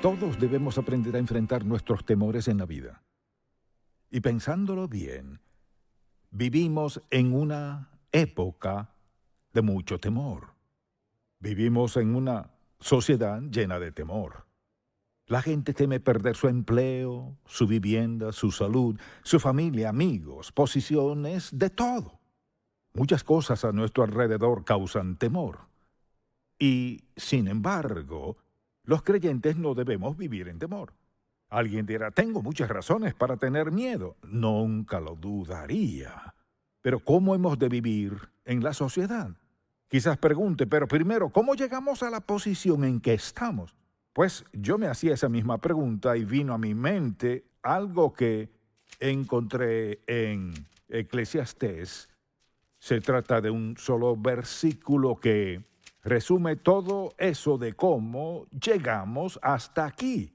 Todos debemos aprender a enfrentar nuestros temores en la vida. Y pensándolo bien, vivimos en una época de mucho temor. Vivimos en una sociedad llena de temor. La gente teme perder su empleo, su vivienda, su salud, su familia, amigos, posiciones, de todo. Muchas cosas a nuestro alrededor causan temor. Y, sin embargo, los creyentes no debemos vivir en temor. Alguien dirá, tengo muchas razones para tener miedo. Nunca lo dudaría. Pero ¿cómo hemos de vivir en la sociedad? Quizás pregunte, pero primero, ¿cómo llegamos a la posición en que estamos? Pues yo me hacía esa misma pregunta y vino a mi mente algo que encontré en Eclesiastés. Se trata de un solo versículo que resume todo eso de cómo llegamos hasta aquí.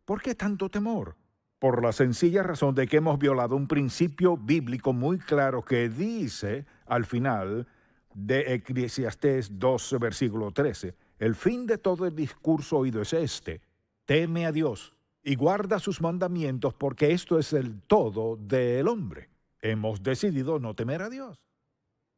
¿Por qué tanto temor? Por la sencilla razón de que hemos violado un principio bíblico muy claro que dice al final de Eclesiastés 12, versículo 13, el fin de todo el discurso oído es este: teme a Dios y guarda sus mandamientos, porque esto es el todo del hombre. Hemos decidido no temer a Dios.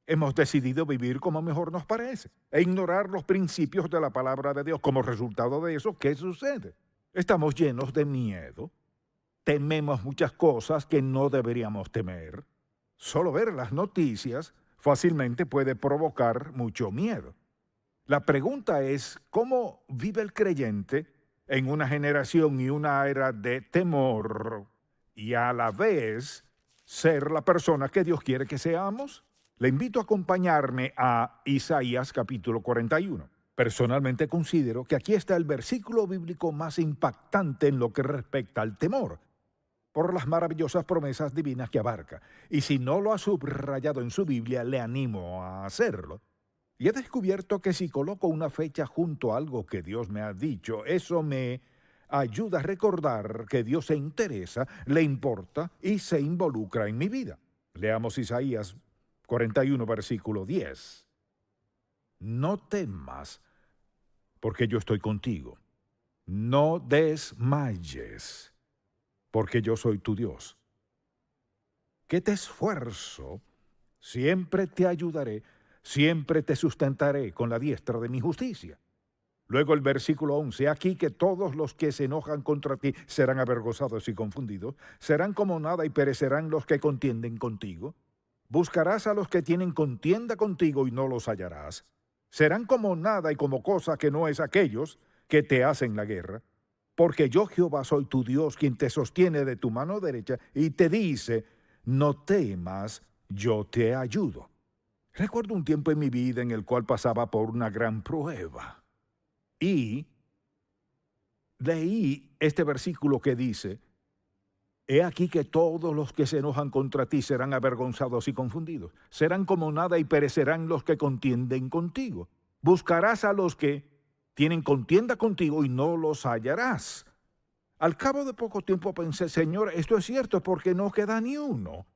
Hemos decidido vivir como mejor nos parece e ignorar los principios de la palabra de Dios. Como resultado de eso, ¿qué sucede? Estamos llenos de miedo. Tememos muchas cosas que no deberíamos temer. Solo ver las noticias fácilmente puede provocar mucho miedo. La pregunta es, ¿cómo vive el creyente en una generación y una era de temor y a la vez ser la persona que Dios quiere que seamos? Le invito a acompañarme a Isaías capítulo 41. Personalmente considero que aquí está el versículo bíblico más impactante en lo que respecta al temor, por las maravillosas promesas divinas que abarca. Y si no lo ha subrayado en su Biblia, le animo a hacerlo. Y he descubierto que si coloco una fecha junto a algo que Dios me ha dicho, eso me ayuda a recordar que Dios se interesa, le importa y se involucra en mi vida. Leamos Isaías 41, versículo 10. No temas, porque yo estoy contigo. No desmayes, porque yo soy tu Dios. Que te esfuerzo, siempre te ayudaré, siempre te sustentaré con la diestra de mi justicia. Luego el versículo 11, aquí que todos los que se enojan contra ti serán avergonzados y confundidos, serán como nada y perecerán los que contienden contigo. Buscarás a los que tienen contienda contigo y no los hallarás. Serán como nada y como cosa que no es aquellos que te hacen la guerra. Porque yo, Jehová, soy tu Dios, quien te sostiene de tu mano derecha y te dice, no temas, yo te ayudo. Recuerdo un tiempo en mi vida en el cual pasaba por una gran prueba. Y leí este versículo que dice, he aquí que todos los que se enojan contra ti serán avergonzados y confundidos. Serán como nada y perecerán los que contienden contigo. Buscarás a los que tienen contienda contigo y no los hallarás. Al cabo de poco tiempo pensé, Señor, esto es cierto porque no queda ni uno.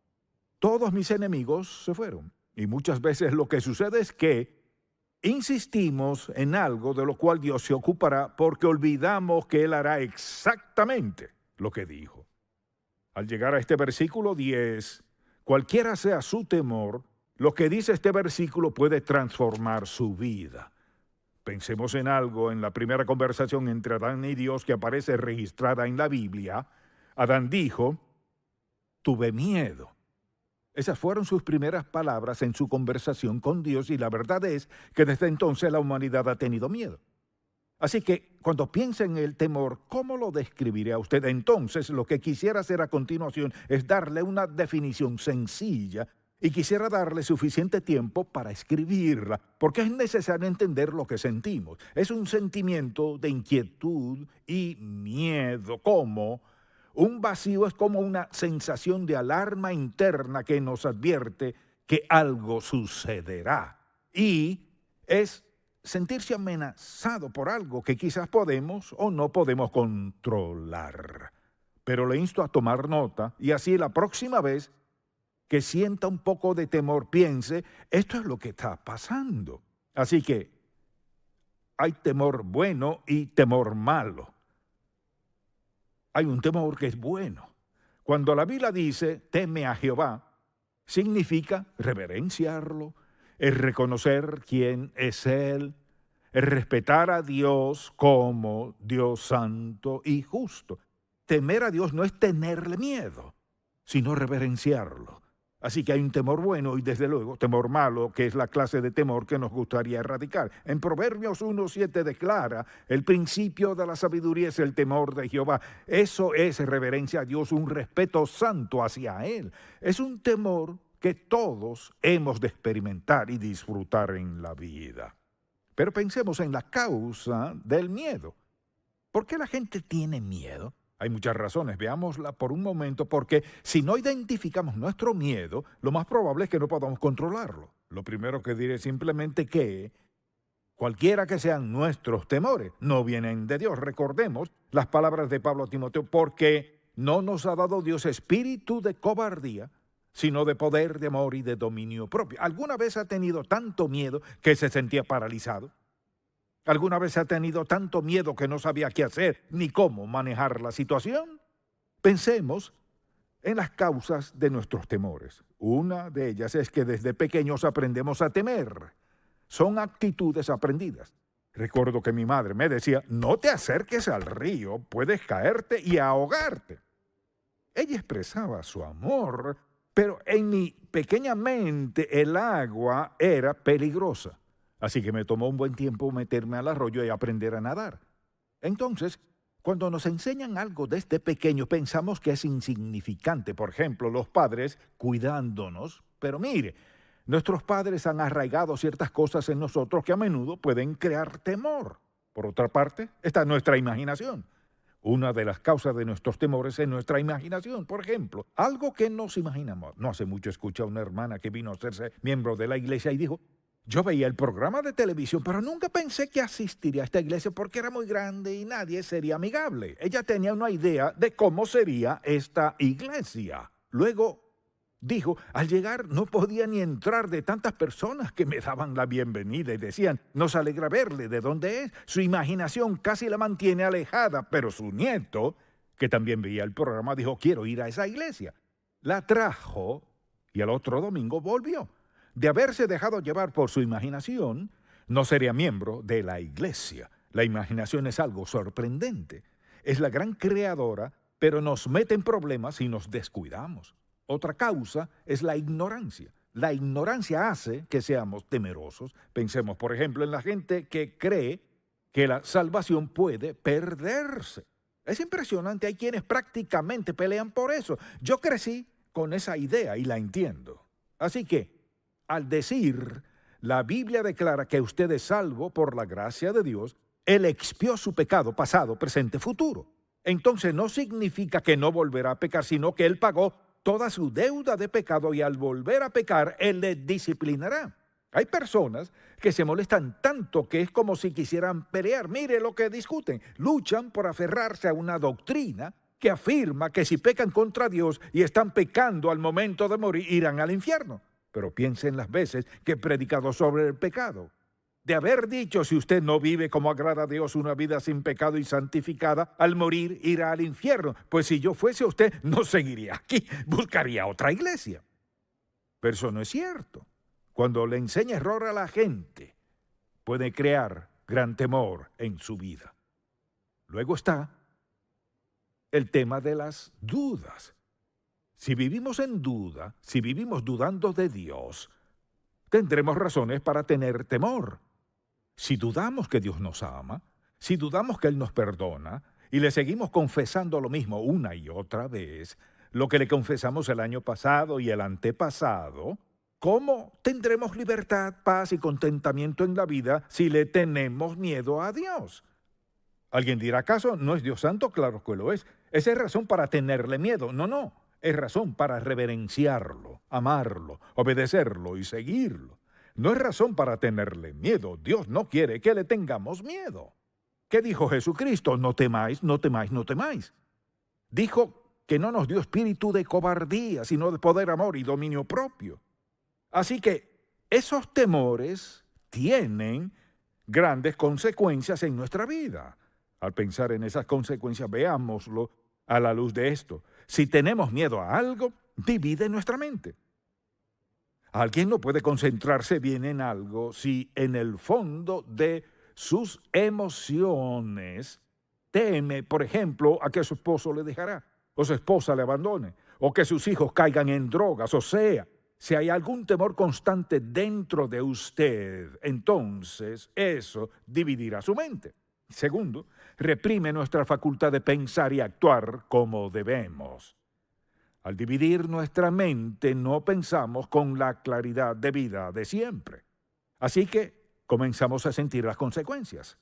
Todos mis enemigos se fueron. Y muchas veces lo que sucede es que insistimos en algo de lo cual Dios se ocupará porque olvidamos que Él hará exactamente lo que dijo. Al llegar a este versículo 10, cualquiera sea su temor, lo que dice este versículo puede transformar su vida. Pensemos en algo en la primera conversación entre Adán y Dios que aparece registrada en la Biblia. Adán dijo, tuve miedo. Esas fueron sus primeras palabras en su conversación con Dios y la verdad es que desde entonces la humanidad ha tenido miedo. Así que cuando piensa en el temor, ¿cómo lo describiré a usted? Entonces lo que quisiera hacer a continuación es darle una definición sencilla y quisiera darle suficiente tiempo para escribirla, porque es necesario entender lo que sentimos. Es un sentimiento de inquietud y miedo, como un vacío, es como una sensación de alarma interna que nos advierte que algo sucederá. Y es sentirse amenazado por algo que quizás podemos o no podemos controlar. Pero le insto a tomar nota y así la próxima vez que sienta un poco de temor piense, esto es lo que está pasando. Así que Hay temor bueno y temor malo. Hay un temor que es bueno. Cuando la Biblia dice, teme a Jehová, significa reverenciarlo, es reconocer quién es Él, es respetar a Dios como Dios santo y justo. Temer a Dios no es tenerle miedo, sino reverenciarlo. Así que hay un temor bueno y desde luego temor malo, que es la clase de temor que nos gustaría erradicar. En Proverbios 1:7 declara, el principio de la sabiduría es el temor de Jehová. Eso es reverencia a Dios, un respeto santo hacia Él. Es un temor que todos hemos de experimentar y disfrutar en la vida. Pero pensemos en la causa del miedo. ¿Por qué la gente tiene miedo? Hay muchas razones, veámosla por un momento, porque si no identificamos nuestro miedo, lo más probable es que no podamos controlarlo. Lo primero que diré es simplemente que cualquiera que sean nuestros temores, no vienen de Dios. Recordemos las palabras de Pablo a Timoteo, porque no nos ha dado Dios espíritu de cobardía, sino de poder, de amor y de dominio propio. ¿Alguna vez ha tenido tanto miedo que se sentía paralizado? ¿Alguna vez ha tenido tanto miedo que no sabía qué hacer ni cómo manejar la situación? Pensemos en las causas de nuestros temores. Una de ellas es que desde pequeños aprendemos a temer. Son actitudes aprendidas. Recuerdo que mi madre me decía, no te acerques al río, puedes caerte y ahogarte. Ella expresaba su amor, pero en mi pequeña mente el agua era peligrosa. Así que me tomó un buen tiempo meterme al arroyo y aprender a nadar. Entonces, cuando nos enseñan algo desde pequeño, pensamos que es insignificante. Por ejemplo, los padres cuidándonos. Pero mire, nuestros padres han arraigado ciertas cosas en nosotros que a menudo pueden crear temor. Por otra parte, está nuestra imaginación. Una de las causas de nuestros temores es nuestra imaginación. Por ejemplo, algo que nos imaginamos. No hace mucho escuché a una hermana que vino a hacerse miembro de la iglesia y dijo, yo veía el programa de televisión, pero nunca pensé que asistiría a esta iglesia porque era muy grande y nadie sería amigable. Ella tenía una idea de cómo sería esta iglesia. Luego dijo, al llegar no podía ni entrar de tantas personas que me daban la bienvenida y decían, nos alegra verle, ¿de dónde es? Su imaginación casi la mantiene alejada, pero su nieto, que también veía el programa, dijo, quiero ir a esa iglesia. La trajo y al otro domingo volvió. De haberse dejado llevar por su imaginación, no sería miembro de la iglesia. La imaginación es algo sorprendente. Es la gran creadora, pero nos mete en problemas si nos descuidamos. Otra causa es la ignorancia. La ignorancia hace que seamos temerosos. Pensemos, por ejemplo, en la gente que cree que la salvación puede perderse. Es impresionante, hay quienes prácticamente pelean por eso. Yo crecí con esa idea y la entiendo. Así que, al decir, la Biblia declara que usted es salvo por la gracia de Dios, Él expió su pecado pasado, presente, futuro. Entonces no significa que no volverá a pecar, sino que Él pagó toda su deuda de pecado y al volver a pecar, Él le disciplinará. Hay personas que se molestan tanto que es como si quisieran pelear. Mire lo que discuten. Luchan por aferrarse a una doctrina que afirma que si pecan contra Dios y están pecando al momento de morir, irán al infierno. Pero piensen las veces que he predicado sobre el pecado. De haber dicho, si usted no vive como agrada a Dios una vida sin pecado y santificada, al morir irá al infierno. Pues si yo fuese usted, no seguiría aquí, buscaría otra iglesia. Pero eso no es cierto. Cuando le enseña error a la gente, puede crear gran temor en su vida. Luego está el tema de las dudas. Si vivimos en duda, si vivimos dudando de Dios, tendremos razones para tener temor. Si dudamos que Dios nos ama, si dudamos que Él nos perdona, y le seguimos confesando lo mismo una y otra vez, lo que le confesamos el año pasado y el antepasado, ¿cómo tendremos libertad, paz y contentamiento en la vida si le tenemos miedo a Dios? Alguien dirá, ¿acaso no es Dios santo? Claro que lo es. Esa es razón para tenerle miedo. No. Es razón para reverenciarlo, amarlo, obedecerlo y seguirlo. No es razón para tenerle miedo. Dios no quiere que le tengamos miedo. ¿Qué dijo Jesucristo? No temáis, no temáis, no temáis. Dijo que no nos dio espíritu de cobardía, sino de poder, amor y dominio propio. Así que esos temores tienen grandes consecuencias en nuestra vida. Al pensar en esas consecuencias, veámoslo a la luz de esto. Si tenemos miedo a algo, divide nuestra mente. Alguien no puede concentrarse bien en algo si en el fondo de sus emociones teme, por ejemplo, a que su esposo le dejará, o su esposa le abandone, o que sus hijos caigan en drogas. O sea, si hay algún temor constante dentro de usted, entonces eso dividirá su mente. Segundo, reprime nuestra facultad de pensar y actuar como debemos. Al dividir nuestra mente, no pensamos con la claridad debida de siempre. Así que comenzamos a sentir las consecuencias.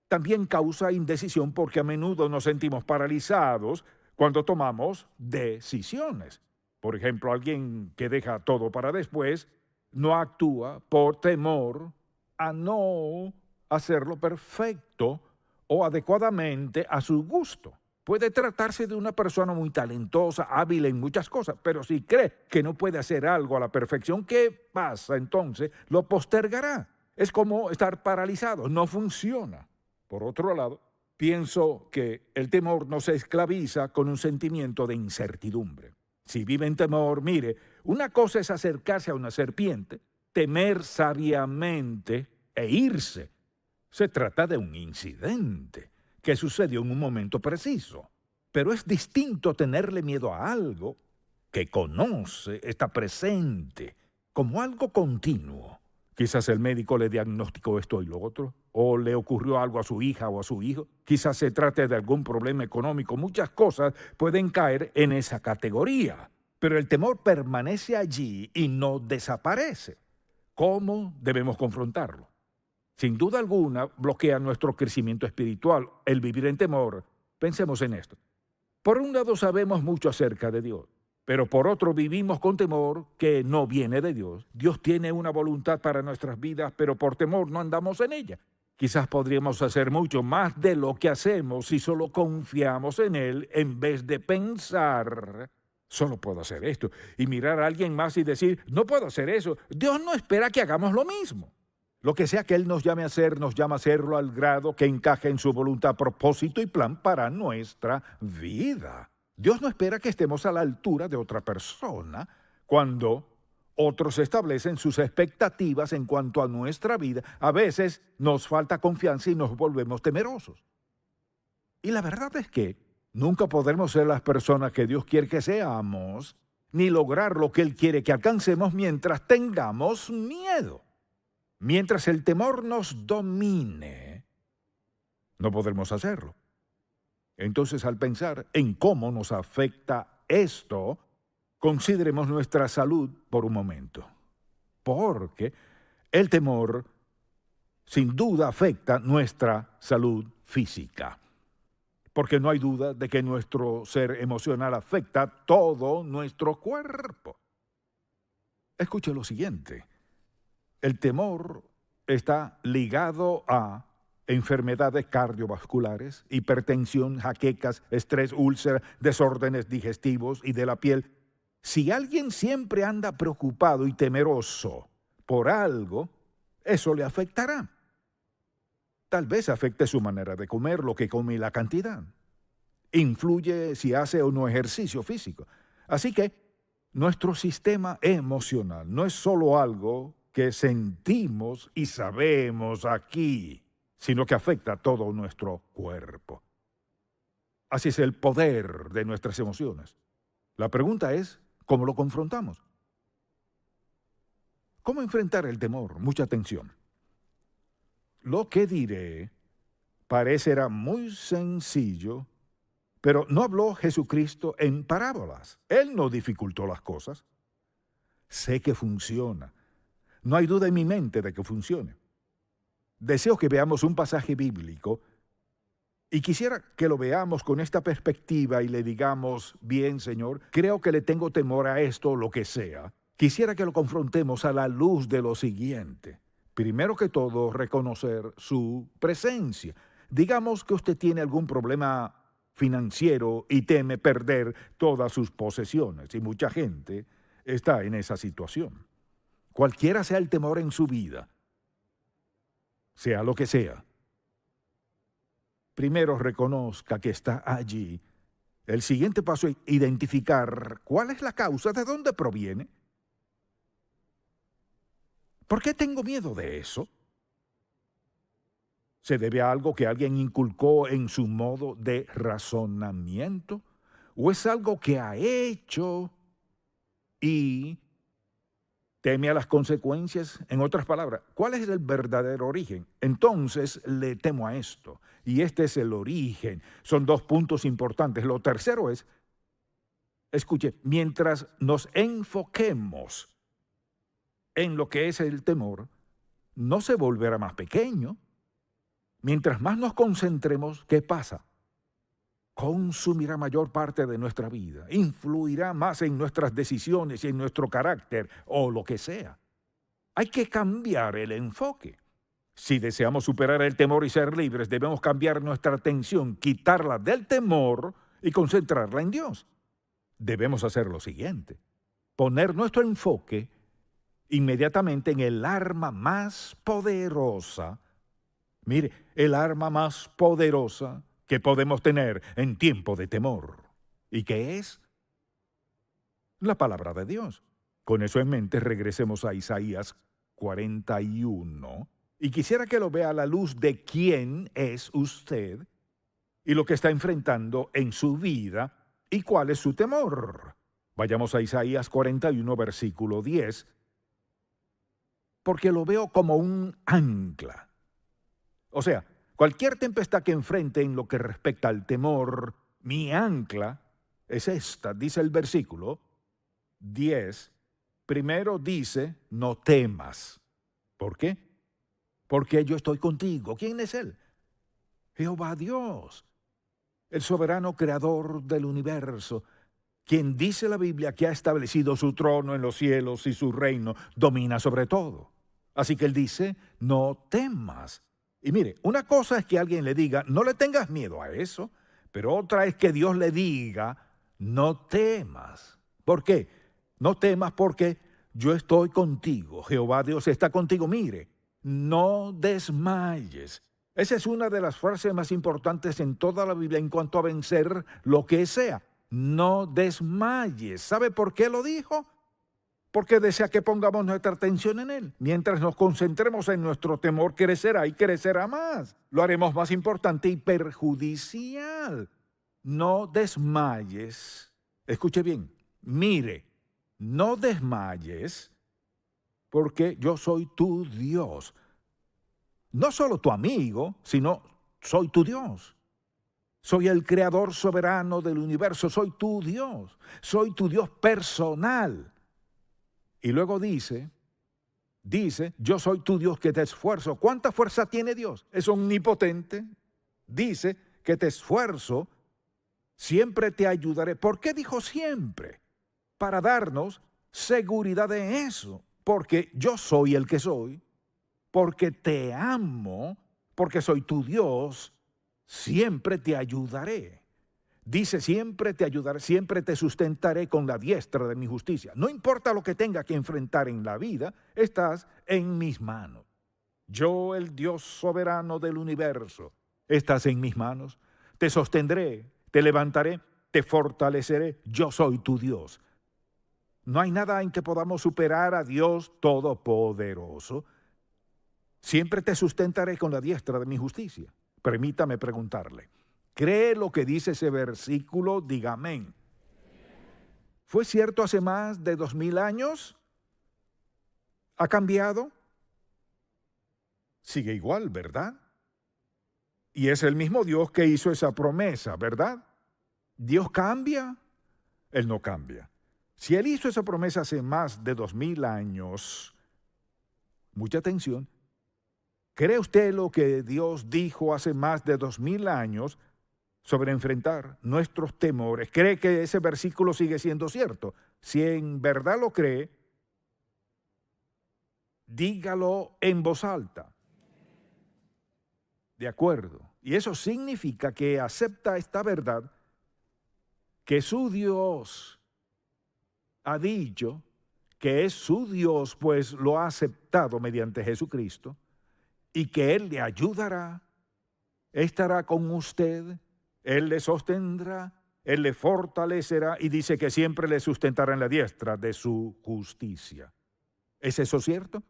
También causa indecisión porque a menudo nos sentimos paralizados cuando tomamos decisiones. Por ejemplo, alguien que deja todo para después no actúa por temor a no hacerlo perfecto o adecuadamente a su gusto. Puede tratarse de una persona muy talentosa, hábil en muchas cosas, pero si cree que no puede hacer algo a la perfección, ¿qué pasa entonces? Lo postergará. Es como estar paralizado, no funciona. Por otro lado, pienso que el temor nos esclaviza con un sentimiento de incertidumbre. Si vive en temor, mire, una cosa es acercarse a una serpiente, temer sabiamente e irse. Se trata de un incidente que sucedió en un momento preciso. Pero es distinto tenerle miedo a algo que conoce, está presente, como algo continuo. Quizás el médico le diagnosticó esto y lo otro, o le ocurrió algo a su hija o a su hijo. Quizás se trate de algún problema económico. Muchas cosas pueden caer en esa categoría. Pero el temor permanece allí y no desaparece. ¿Cómo debemos confrontarlo? Sin duda alguna, bloquea nuestro crecimiento espiritual el vivir en temor. Pensemos en esto. Por un lado, sabemos mucho acerca de Dios, pero por otro, vivimos con temor que no viene de Dios. Dios tiene una voluntad para nuestras vidas, pero por temor no andamos en ella. Quizás podríamos hacer mucho más de lo que hacemos si solo confiamos en Él en vez de pensar, solo puedo hacer esto, y mirar a alguien más y decir, no puedo hacer eso. Dios no espera que hagamos lo mismo. Lo que sea que Él nos llame a hacer, nos llama a hacerlo al grado que encaje en su voluntad, propósito y plan para nuestra vida. Dios no espera que estemos a la altura de otra persona cuando otros establecen sus expectativas en cuanto a nuestra vida. A veces nos falta confianza y nos volvemos temerosos. Y la verdad es que nunca podremos ser las personas que Dios quiere que seamos, ni lograr lo que Él quiere que alcancemos mientras tengamos miedo. Mientras el temor nos domine, no podremos hacerlo. Entonces, al pensar en cómo nos afecta esto, consideremos nuestra salud por un momento. Porque el temor, sin duda, afecta nuestra salud física. Porque no hay duda de que nuestro ser emocional afecta todo nuestro cuerpo. Escuche lo siguiente. El temor está ligado a enfermedades cardiovasculares, hipertensión, jaquecas, estrés, úlceras, desórdenes digestivos y de la piel. Si alguien siempre anda preocupado y temeroso por algo, eso le afectará. Tal vez afecte su manera de comer, lo que come y la cantidad. Influye si hace o no ejercicio físico. Así que nuestro sistema emocional no es solo algo que sentimos y sabemos aquí, sino que afecta a todo nuestro cuerpo. Así es el poder de nuestras emociones. La pregunta es, ¿cómo lo confrontamos? ¿Cómo enfrentar el temor? Mucha atención. Lo que diré parecerá muy sencillo, pero no habló Jesucristo en parábolas. Él no dificultó las cosas. Sé que funciona. No hay duda en mi mente de que funcione. Deseo que veamos un pasaje bíblico y quisiera que lo veamos con esta perspectiva y le digamos, bien, Señor, creo que le tengo temor a esto o lo que sea. Quisiera que lo confrontemos a la luz de lo siguiente. Primero que todo, reconocer su presencia. Digamos que usted tiene algún problema financiero y teme perder todas sus posesiones, y mucha gente está en esa situación. Cualquiera sea el temor en su vida, sea lo que sea. Primero reconozca que está allí. El siguiente paso es identificar cuál es la causa, de dónde proviene. ¿Por qué tengo miedo de eso? ¿Se debe a algo que alguien inculcó en su modo de razonamiento? ¿O es algo que ha hecho y teme a las consecuencias? En otras palabras, ¿cuál es el verdadero origen? Entonces le temo a esto. Y este es el origen. Son dos puntos importantes. Lo tercero es, escuche, mientras nos enfoquemos en lo que es el temor, no se volverá más pequeño. Mientras más nos concentremos, ¿qué pasa? Consumirá mayor parte de nuestra vida, influirá más en nuestras decisiones y en nuestro carácter o lo que sea. Hay que cambiar el enfoque. Si deseamos superar el temor y ser libres, debemos cambiar nuestra atención, quitarla del temor y concentrarla en Dios. Debemos hacer lo siguiente: poner nuestro enfoque inmediatamente en el arma más poderosa. Mire, el arma más poderosa que podemos tener en tiempo de temor. ¿Y qué es? La palabra de Dios. Con eso en mente, regresemos a Isaías 41. Y quisiera que lo vea a la luz de quién es usted y lo que está enfrentando en su vida y cuál es su temor. Vayamos a Isaías 41, versículo 10, porque lo veo como un ancla. O sea, cualquier tempestad que enfrente en lo que respecta al temor, mi ancla es esta, dice el versículo 10. Primero dice, no temas. ¿Por qué? Porque yo estoy contigo. ¿Quién es Él? Jehová Dios, el soberano creador del universo, quien dice la Biblia que ha establecido su trono en los cielos y su reino domina sobre todo. Así que Él dice, no temas. Y mire, una cosa es que alguien le diga, no le tengas miedo a eso, pero otra es que Dios le diga, no temas. ¿Por qué? No temas porque yo estoy contigo. Jehová Dios está contigo. Mire, no desmayes. Esa es una de las frases más importantes en toda la Biblia en cuanto a vencer lo que sea. No desmayes. ¿Sabe por qué lo dijo? Porque desea que pongamos nuestra atención en Él. Mientras nos concentremos en nuestro temor, crecerá y crecerá más. Lo haremos más importante y perjudicial. No desmayes. Escuche bien. Mire, no desmayes porque yo soy tu Dios. No solo tu amigo, sino soy tu Dios. Soy el creador soberano del universo. Soy tu Dios. Soy tu Dios personal. Y luego dice, yo soy tu Dios que te esfuerzo. ¿Cuánta fuerza tiene Dios? Es omnipotente. Dice que te esfuerzo, siempre te ayudaré. ¿Por qué dijo siempre? Para darnos seguridad de eso. Porque yo soy el que soy, porque te amo, porque soy tu Dios, siempre te ayudaré. Dice, siempre te ayudaré, siempre te sustentaré con la diestra de mi justicia. No importa lo que tenga que enfrentar en la vida, estás en mis manos. Yo, el Dios soberano del universo, estás en mis manos. Te sostendré, te levantaré, te fortaleceré. Yo soy tu Dios. No hay nada en que podamos superar a Dios Todopoderoso. Siempre te sustentaré con la diestra de mi justicia. Permítame preguntarle, ¿cree lo que dice ese versículo? Diga amén. ¿Fue cierto hace más de 2000 años? ¿Ha cambiado? Sigue igual, ¿verdad? Y es el mismo Dios que hizo esa promesa, ¿verdad? ¿Dios cambia? Él no cambia. Si Él hizo esa promesa hace más de 2000 años, mucha atención, ¿cree usted lo que Dios dijo hace más de 2000 años sobre enfrentar nuestros temores? ¿Cree que ese versículo sigue siendo cierto? Si en verdad lo cree, dígalo en voz alta. De acuerdo. Y eso significa que acepta esta verdad, que su Dios ha dicho que es su Dios, pues lo ha aceptado mediante Jesucristo, y que Él le ayudará, estará con usted, Él le sostendrá, Él le fortalecerá y dice que siempre le sustentará en la diestra de su justicia. ¿Es eso cierto?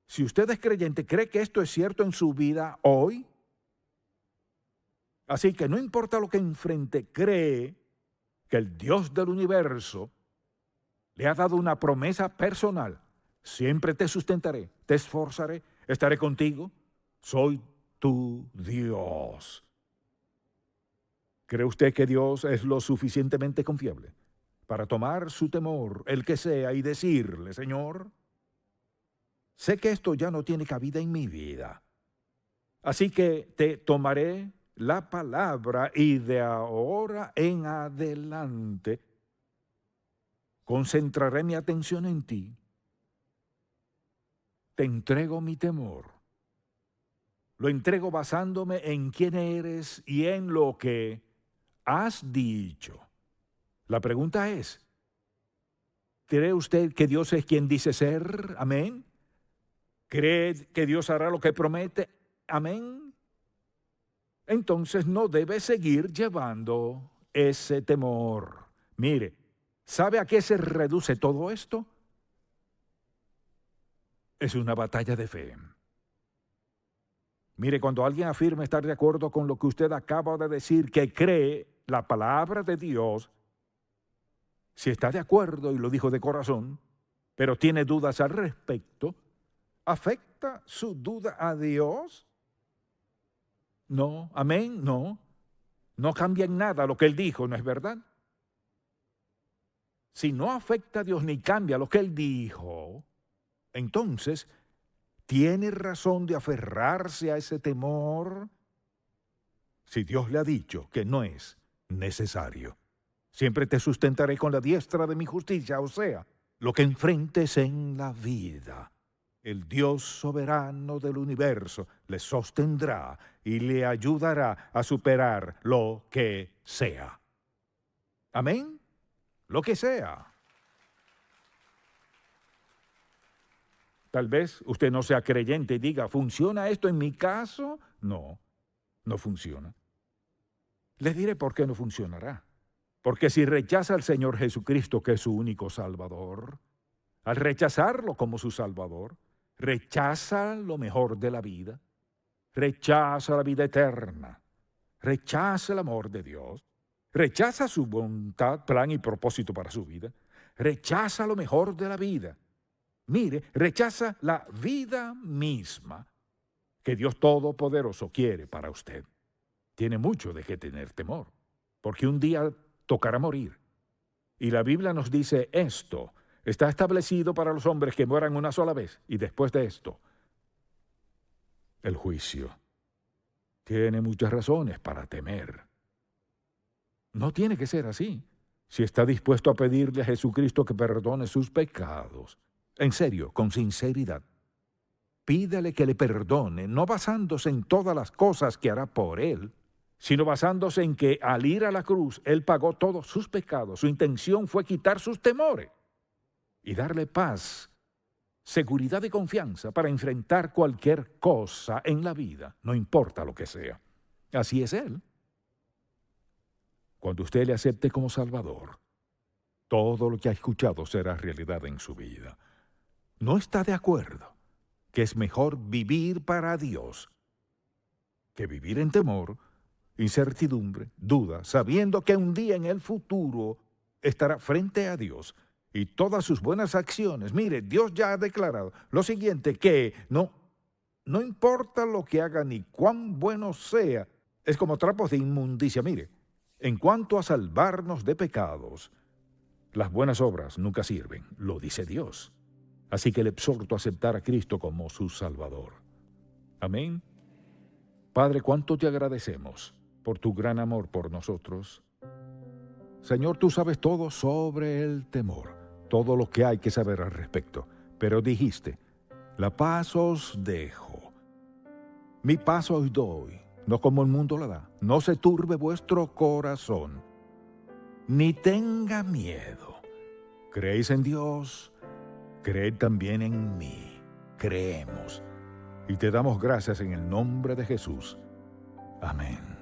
Si usted es creyente, ¿cree que esto es cierto en su vida hoy? Así que no importa lo que enfrente, cree que el Dios del universo le ha dado una promesa personal. Siempre te sustentaré, te esforzaré, estaré contigo. Soy tu Dios. ¿Cree usted que Dios es lo suficientemente confiable para tomar su temor, el que sea, y decirle, Señor, sé que esto ya no tiene cabida en mi vida, así que te tomaré la palabra y de ahora en adelante concentraré mi atención en ti. Te entrego mi temor. Lo entrego basándome en quién eres y en lo que has dicho. La pregunta es, ¿cree usted que Dios es quien dice ser? Amén. ¿Cree que Dios hará lo que promete? Amén. Entonces no debe seguir llevando ese temor. Mire, ¿sabe a qué se reduce todo esto? Es una batalla de fe. Mire, cuando alguien afirma estar de acuerdo con lo que usted acaba de decir, que cree la palabra de Dios, si está de acuerdo y lo dijo de corazón, pero tiene dudas al respecto, ¿afecta su duda a Dios? No, amén, no. No cambia en nada lo que él dijo, ¿no es verdad? Si no afecta a Dios ni cambia lo que él dijo, entonces tiene razón de aferrarse a ese temor si Dios le ha dicho que no es necesario. Siempre te sustentaré con la diestra de mi justicia, o sea, lo que enfrentes en la vida. El Dios soberano del universo le sostendrá y le ayudará a superar lo que sea. Amén. Lo que sea. Tal vez usted no sea creyente y diga, ¿funciona esto en mi caso? No, no funciona. Le diré por qué no funcionará. Porque si rechaza al Señor Jesucristo, que es su único Salvador, al rechazarlo como su Salvador, rechaza lo mejor de la vida, rechaza la vida eterna, rechaza el amor de Dios, rechaza su voluntad, plan y propósito para su vida, rechaza lo mejor de la vida. Mire, rechaza la vida misma que Dios Todopoderoso quiere para usted. Tiene mucho de qué tener temor, porque un día tocará morir. Y la Biblia nos dice esto, está establecido para los hombres que mueran una sola vez, y después de esto, el juicio. Tiene muchas razones para temer. No tiene que ser así, si está dispuesto a pedirle a Jesucristo que perdone sus pecados. En serio, con sinceridad. Pídale que le perdone, no basándose en todas las cosas que hará por él, sino basándose en que al ir a la cruz, Él pagó todos sus pecados. Su intención fue quitar sus temores y darle paz, seguridad y confianza para enfrentar cualquier cosa en la vida, no importa lo que sea. Así es Él. Cuando usted le acepte como Salvador, todo lo que ha escuchado será realidad en su vida. ¿No está de acuerdo que es mejor vivir para Dios que vivir en temor, incertidumbre, duda, sabiendo que un día en el futuro estará frente a Dios y todas sus buenas acciones? Mire, Dios ya ha declarado lo siguiente, que no importa lo que haga ni cuán bueno sea, es como trapos de inmundicia. Mire, en cuanto a salvarnos de pecados, las buenas obras nunca sirven, lo dice Dios. Así que le exhorto a aceptar a Cristo como su Salvador. Amén. Padre, cuánto te agradecemos por tu gran amor por nosotros. Señor, tú sabes todo sobre el temor, todo lo que hay que saber al respecto. Pero dijiste, la paz os dejo, mi paz os doy, no como el mundo la da. No se turbe vuestro corazón, ni tenga miedo. ¿Creéis en Dios? Creed también en mí. Creemos. y te damos gracias en el nombre de Jesús. Amén.